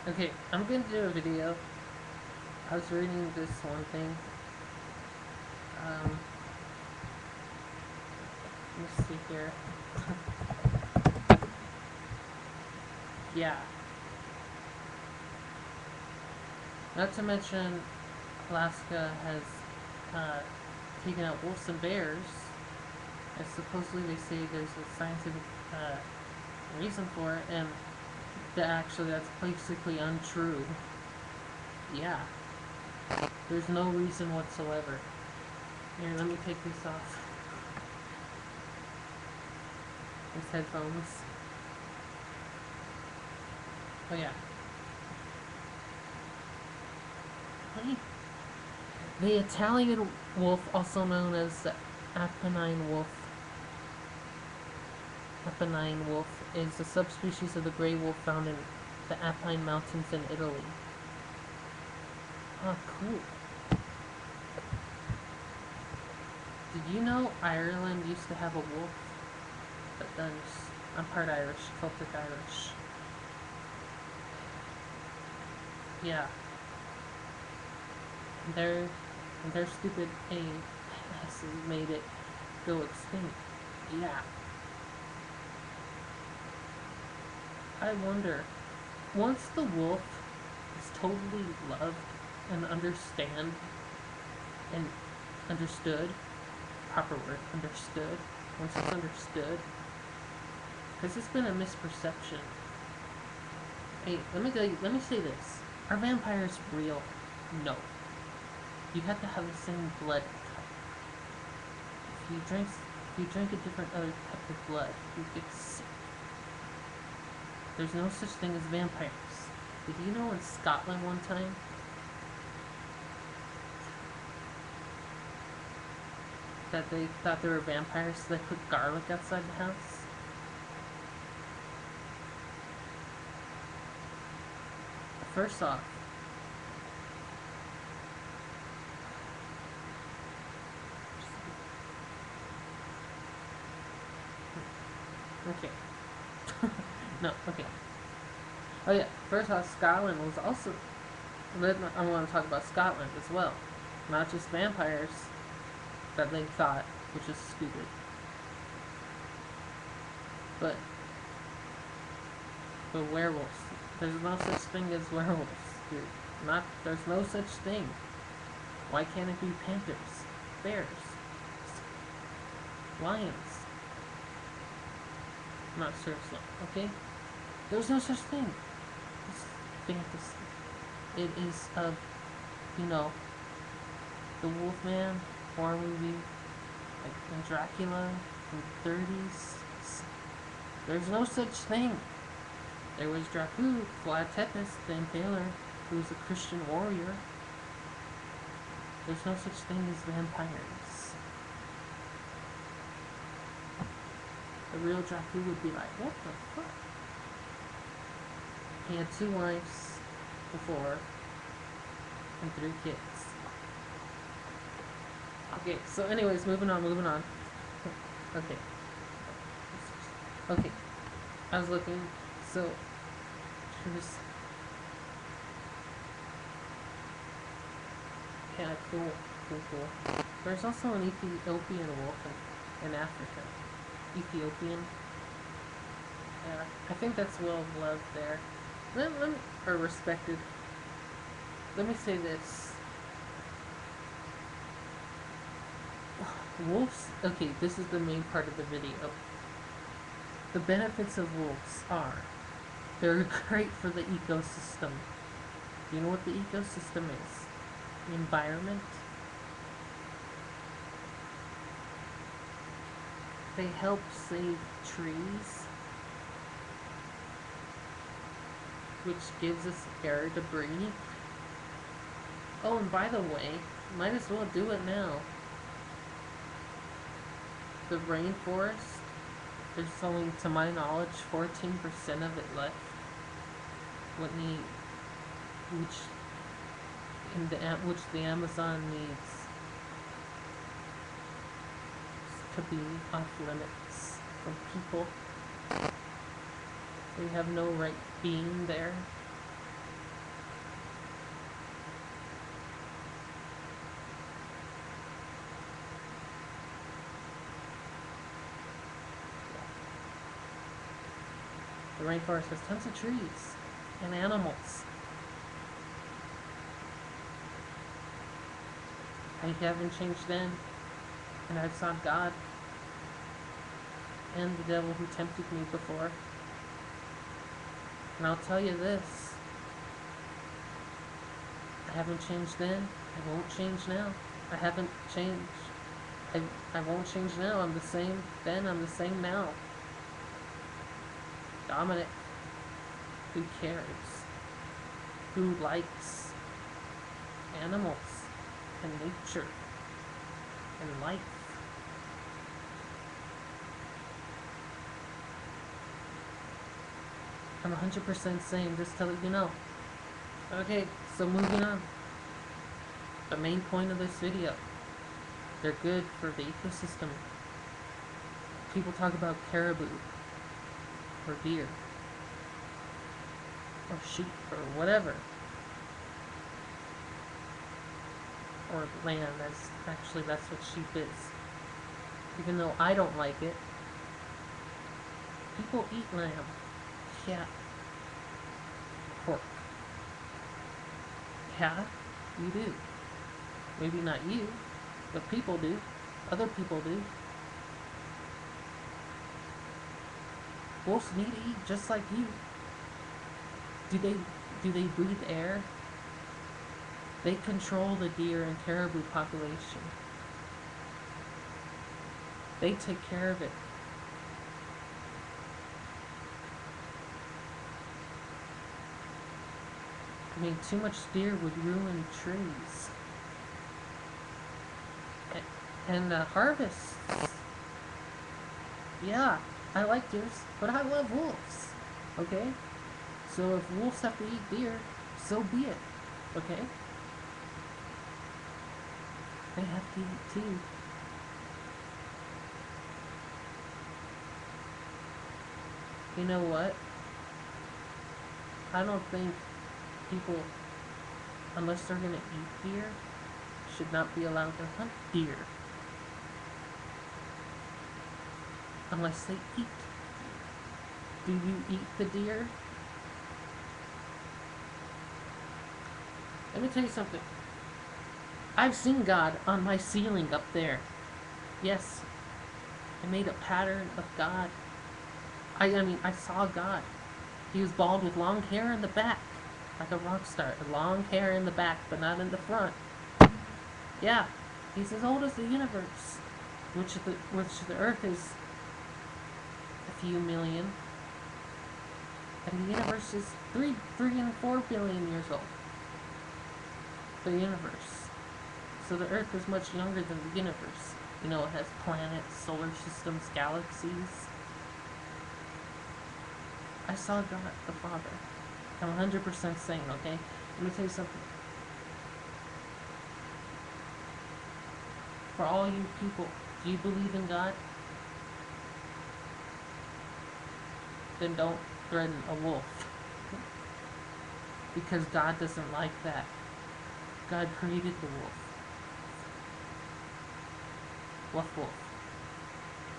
Okay, I'm gonna do a video. I was reading this one thing. Um, let me see here. Yeah. Not to mention, Alaska has uh, taken out wolves and bears. And supposedly they say there's a scientific uh, reason for it, and that actually that's basically untrue. Yeah. There's no reason whatsoever. Here, let me take these off. These headphones. Oh yeah. Honey. The Italian wolf, also known as the Apennine wolf, is a subspecies of the gray wolf found in the Apennine Mountains in Italy. Oh, cool. Did you know Ireland used to have a wolf? But then, I'm part Irish, Celtic Irish. Yeah. Their their stupid aim has made it go extinct. Yeah. I wonder, once the wolf is totally loved and and understood, proper word, understood, once it's understood, because it's been a misperception. Hey, let me say this. Are vampires real? No. You have to have the same blood type. If you drink a different other type of blood, you get sick. There's no such thing as vampires. Did you know in Scotland one time that they thought there were vampires, so they put garlic outside the house? First off, okay. No, okay. Oh yeah, first off, Scotland was also. I want to talk about Scotland as well. Not just vampires that they thought, which is stupid. But werewolves. There's no such thing as werewolves. There's no such thing. Why can't it be panthers, bears, lions? Not seriously, okay? There's no such thing. It's fantasy. It is of, you know, the Wolfman horror movie, like in Dracula from the 30s. There's no such thing. There was Dracula, Vlad Tepes, the Impaler, who was a Christian warrior. There's no such thing as vampires. The real Dracula would be like, what the fuck? He had 2 wives before, and 3 kids. Okay, so anyways, moving on. Okay. Okay. I was looking, so here's. Yeah, cool. There's also an Ethiopian wolf in Africa. Ethiopian. Yeah, I think that's well loved there. Or respected. Let me say this. Wolves. Okay, this is the main part of the video. The benefits of wolves are they're great for the ecosystem. Do you know what the ecosystem is? The environment. They help save trees, which gives us air to breathe. Oh, and by the way, might as well do it now. The rainforest, there's only, to my knowledge, 14% of it left. Whitney, which the Amazon needs to be off limits from people. They have no right being there. The rainforest has tons of trees and animals. I haven't changed then, and I've saw God and the devil who tempted me before. And I'll tell you this, I haven't changed then, I won't change now. I haven't changed. I won't change now. I'm the same then, I'm the same now. Dominic, who cares? Who likes animals and nature and life? I'm 100% sane, just to let you know. Okay, so moving on. The main point of this video. They're good for the ecosystem. People talk about caribou, or deer, or sheep, or whatever. Or lamb, that's what sheep is. Even though I don't like it, people eat lamb, cat, pork. Yeah, you do. Maybe not you, but people do. Other people do. Wolves need to eat just like you. Do they breathe air? They control the deer and caribou population. They take care of it. I mean, too much deer would ruin trees. And harvests. Yeah, I like deers, but I love wolves. Okay? So if wolves have to eat deer, so be it. Okay? They have to eat too. You know what? I don't think people, unless they're gonna eat deer, should not be allowed to hunt deer. Unless they eat. Do you eat the deer? Let me tell you something. I've seen God on my ceiling up there. Yes. I made a pattern of God. I mean, I saw God. He was bald with long hair in the back. Like a rock star. Long hair in the back, but not in the front. Yeah. He's as old as the universe. Which the Earth is a few million. And the universe is 3 and 4 billion years old. The universe. So the Earth is much younger than the universe. You know, it has planets, solar systems, galaxies. I saw God, the Father. I'm 100% sane, okay? Let me tell you something. For all you people, do you believe in God? Then don't threaten a wolf. Because God doesn't like that. God created the wolf. Wof Wolf.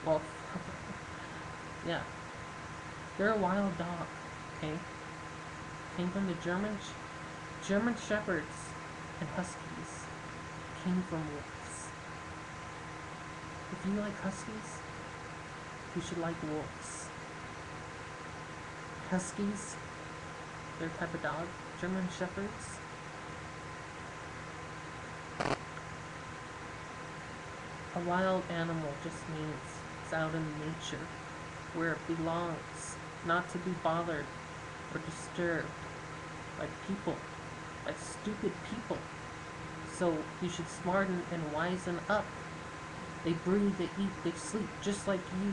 Wolf. Yeah. They're a wild dog, okay? Came from the German shepherds and huskies came from wolves. If you like huskies, you should like wolves. Huskies, their type of dog. German shepherds. A wild animal just means it's out in nature, where it belongs, not to be bothered or disturbed by people, by stupid people. So you should smarten and wisen up. They breathe, they eat, they sleep, just like you.